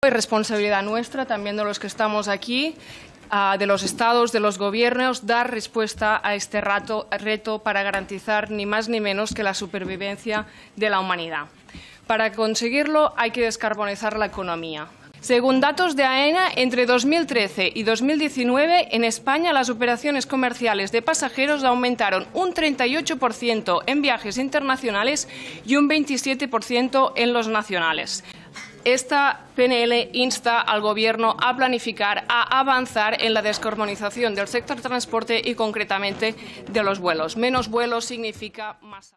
Es responsabilidad nuestra, también de los que estamos aquí, de los Estados, de los gobiernos, dar respuesta a este reto para garantizar ni más ni menos que la supervivencia de la humanidad. Para conseguirlo hay que descarbonizar la economía. Según datos de AENA, entre 2013 y 2019, en España las operaciones comerciales de pasajeros aumentaron un 38% en viajes internacionales y un 27% en los nacionales. Esta PNL insta al Gobierno a planificar, a avanzar en la descarbonización del sector transporte y, concretamente, de los vuelos. Menos vuelos significa más.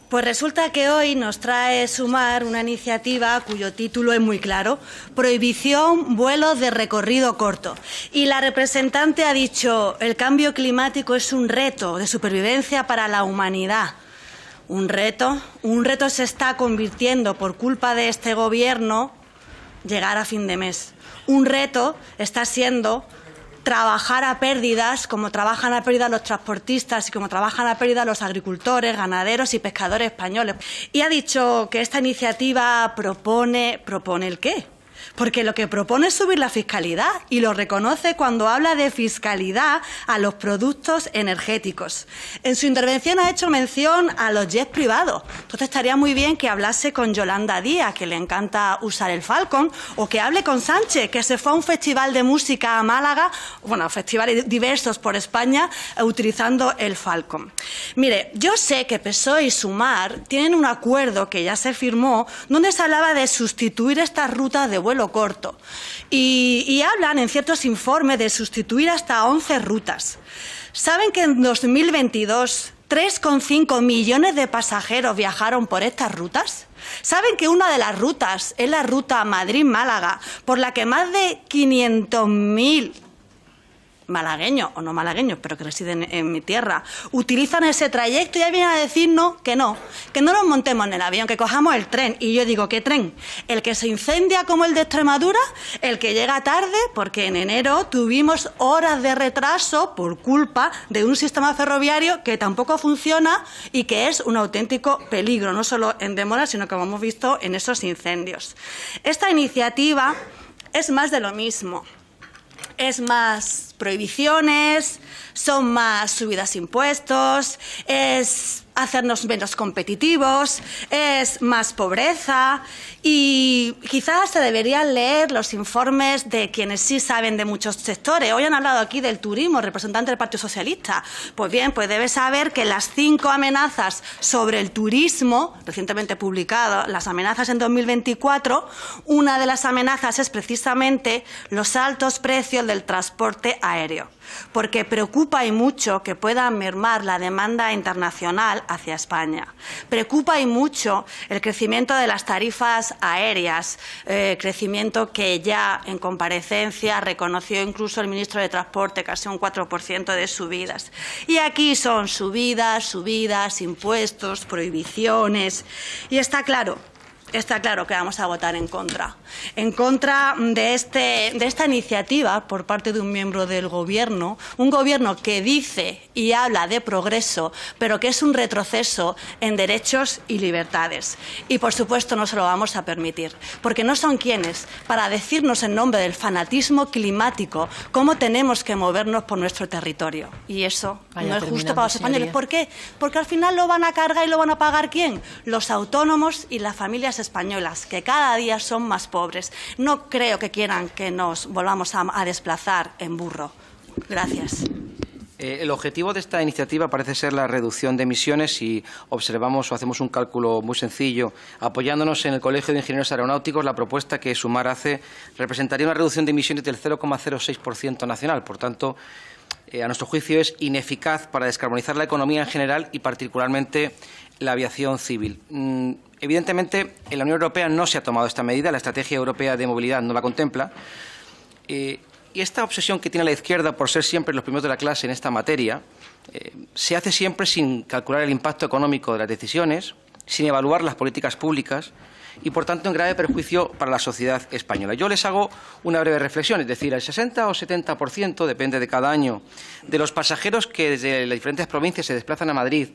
Pues resulta que hoy nos trae Sumar una iniciativa cuyo título es muy claro: Prohibición vuelos de recorrido corto. Y la representante ha dicho: el cambio climático es un reto de supervivencia para la humanidad. Un reto se está convirtiendo, por culpa de este Gobierno, llegar a fin de mes. Un reto está siendo trabajar a pérdidas, como trabajan a pérdidas los transportistas y como trabajan a pérdidas los agricultores, ganaderos y pescadores españoles. Y ha dicho que esta iniciativa ¿propone el qué? Porque lo que propone es subir la fiscalidad, y lo reconoce cuando habla de fiscalidad a los productos energéticos. En su intervención ha hecho mención a los jets privados. Entonces estaría muy bien que hablase con Yolanda Díaz, que le encanta usar el Falcon, o que hable con Sánchez, que se fue a un festival de música a Málaga, bueno, festivales diversos por España, utilizando el Falcon. Mire, yo sé que PSOE y Sumar tienen un acuerdo que ya se firmó, donde se hablaba de sustituir estas rutas de vuelo corto. Y hablan en ciertos informes de sustituir hasta 11 rutas. ¿Saben que en 2022 3,5 millones de pasajeros viajaron por estas rutas? ¿Saben que una de las rutas es la ruta Madrid-Málaga, por la que más de 500.000 malagueños, o no malagueños, pero que residen en mi tierra, utilizan ese trayecto? Y ya vienen a decirnos que no nos montemos en el avión, que cojamos el tren? Y yo digo, ¿qué tren? ¿El que se incendia como el de Extremadura? ¿El que llega tarde? Porque en enero tuvimos horas de retraso por culpa de un sistema ferroviario que tampoco funciona y que es un auténtico peligro, no solo en demora, sino como hemos visto en esos incendios. Esta iniciativa es más de lo mismo. Es más prohibiciones, son más subidas de impuestos, es hacernos menos competitivos, es más pobreza, y quizás se deberían leer los informes de quienes sí saben de muchos sectores. Hoy han hablado aquí del turismo, representante del Partido Socialista. Pues bien, pues debe saber que las 5 amenazas sobre el turismo, recientemente publicadas, las amenazas en 2024, una de las amenazas es precisamente los altos precios del transporte aéreo, porque preocupa y mucho que pueda mermar la demanda internacional hacia España. Preocupa y mucho el crecimiento de las tarifas aéreas, crecimiento que ya en comparecencia reconoció incluso el ministro de Transporte, casi un 4% de subidas. Y aquí son subidas, impuestos, prohibiciones, y está claro que vamos a votar en contra de esta iniciativa por parte de un miembro del Gobierno, un Gobierno que dice y habla de progreso, pero que es un retroceso en derechos y libertades. Y, por supuesto, no se lo vamos a permitir, porque no son quienes para decirnos en nombre del fanatismo climático cómo tenemos que movernos por nuestro territorio. Y eso no es justo para los españoles. ¿Por qué? Porque al final lo van a cargar y lo van a pagar ¿quién? Los autónomos y las familias españolas, que cada día son más pobres. No creo que quieran que nos volvamos a desplazar en burro. Gracias. El objetivo de esta iniciativa parece ser la reducción de emisiones. Si observamos o hacemos un cálculo muy sencillo, apoyándonos en el Colegio de Ingenieros Aeronáuticos, la propuesta que Sumar hace representaría una reducción de emisiones del 0,06% nacional. Por tanto, a nuestro juicio es ineficaz para descarbonizar la economía en general y particularmente la aviación civil. Evidentemente, en la Unión Europea no se ha tomado esta medida, la Estrategia Europea de Movilidad no la contempla. Y esta obsesión que tiene la izquierda por ser siempre los primeros de la clase en esta materia se hace siempre sin calcular el impacto económico de las decisiones, sin evaluar las políticas públicas y, por tanto, en grave perjuicio para la sociedad española. Yo les hago una breve reflexión, es decir, el 60 o 70%, depende de cada año, de los pasajeros que desde las diferentes provincias se desplazan a Madrid,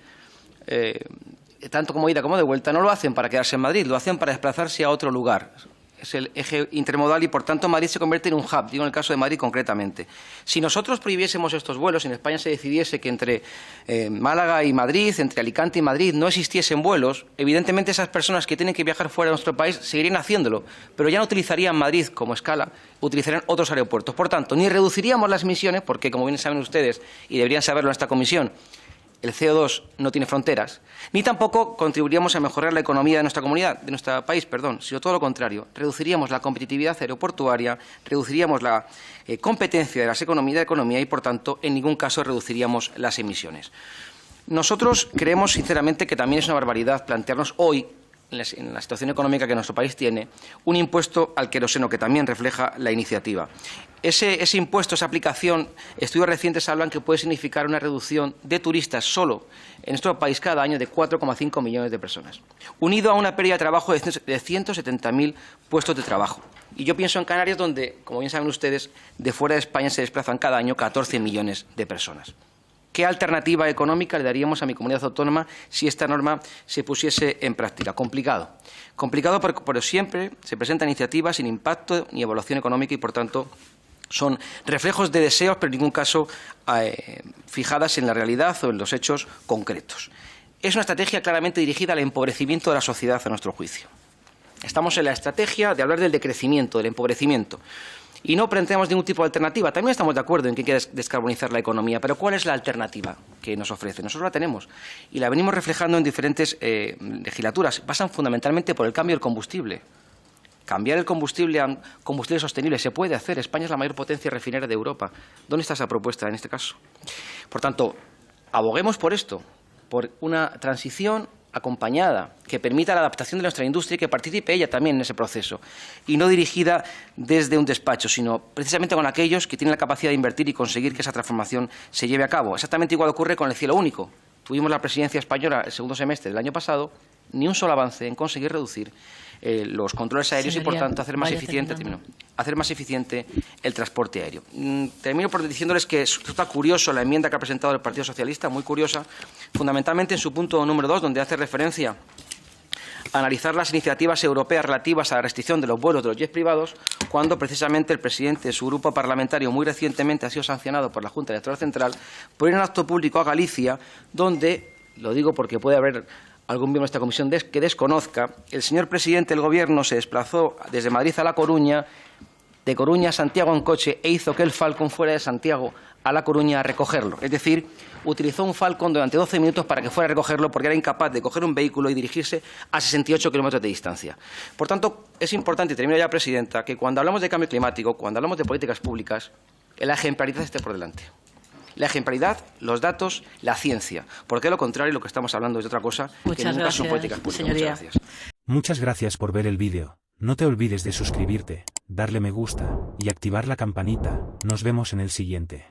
tanto como ida como de vuelta, no lo hacen para quedarse en Madrid, lo hacen para desplazarse a otro lugar. es el eje intermodal y, por tanto, Madrid se convierte en un hub, digo en el caso de Madrid concretamente. Si nosotros prohibiésemos estos vuelos, si en España se decidiese que entre Málaga y Madrid, entre Alicante y Madrid, no existiesen vuelos, evidentemente esas personas que tienen que viajar fuera de nuestro país seguirían haciéndolo, pero ya no utilizarían Madrid como escala, utilizarían otros aeropuertos. Por tanto, ni reduciríamos las emisiones, porque, como bien saben ustedes, y deberían saberlo en esta comisión, el CO2 no tiene fronteras, ni tampoco contribuiríamos a mejorar la economía de nuestra comunidad, de nuestro país, sino todo lo contrario. Reduciríamos la competitividad aeroportuaria, reduciríamos la competencia de la economía y, por tanto, en ningún caso reduciríamos las emisiones. Nosotros creemos, sinceramente, que también es una barbaridad plantearnos hoy, en la situación económica que nuestro país tiene, un impuesto al queroseno, que también refleja la iniciativa. Ese impuesto, esa aplicación, estudios recientes hablan que puede significar una reducción de turistas solo en nuestro país cada año de 4,5 millones de personas, unido a una pérdida de trabajo de 170.000 puestos de trabajo. Y yo pienso en Canarias, donde, como bien saben ustedes, de fuera de España se desplazan cada año 14 millones de personas. ¿Qué alternativa económica le daríamos a mi comunidad autónoma si esta norma se pusiese en práctica? Complicado. Complicado, pero siempre se presentan iniciativas sin impacto ni evaluación económica y, por tanto, son reflejos de deseos, pero en ningún caso fijadas en la realidad o en los hechos concretos. Es una estrategia claramente dirigida al empobrecimiento de la sociedad, a nuestro juicio. Estamos en la estrategia de hablar del decrecimiento, del empobrecimiento. Y no planteamos ningún tipo de alternativa. También estamos de acuerdo en que hay que descarbonizar la economía, pero ¿cuál es la alternativa que nos ofrece? Nosotros la tenemos y la venimos reflejando en diferentes legislaturas. Pasan fundamentalmente por el cambio del combustible. Cambiar el combustible a combustible sostenible se puede hacer. España es la mayor potencia refinera de Europa. ¿Dónde está esa propuesta en este caso? Por tanto, aboguemos por esto, por una transición acompañada, que permita la adaptación de nuestra industria y que participe ella también en ese proceso, y no dirigida desde un despacho, sino precisamente con aquellos que tienen la capacidad de invertir y conseguir que esa transformación se lleve a cabo. Exactamente igual ocurre con el cielo único. Tuvimos la presidencia española el segundo semestre del año pasado, ni un solo avance en conseguir reducir los controles aéreos y, por tanto, hacer más eficiente el transporte aéreo. Termino por diciéndoles que está curioso la enmienda que ha presentado el Partido Socialista, muy curiosa, fundamentalmente en su punto número 2, donde hace referencia a analizar las iniciativas europeas relativas a la restricción de los vuelos de los jets privados, cuando precisamente el presidente de su grupo parlamentario muy recientemente ha sido sancionado por la Junta Electoral Central por ir a un acto público a Galicia, donde, lo digo porque puede haber algún miembro de esta comisión que desconozca, el señor presidente del Gobierno se desplazó desde Madrid a La Coruña, de Coruña a Santiago en coche, e hizo que el Falcon fuera de Santiago a La Coruña a recogerlo. Es decir, utilizó un Falcon durante 12 minutos para que fuera a recogerlo porque era incapaz de coger un vehículo y dirigirse a 68 kilómetros de distancia. Por tanto, es importante, y termino ya, Presidenta, que cuando hablamos de cambio climático, cuando hablamos de políticas públicas, la ejemplaridad esté por delante. La ejemplaridad, los datos, la ciencia. Porque de lo contrario, lo que estamos hablando es de otra cosa que nunca son políticas públicas. Señoría. Muchas gracias. Muchas gracias por ver el vídeo. No te olvides de suscribirte, darle me gusta y activar la campanita. Nos vemos en el siguiente.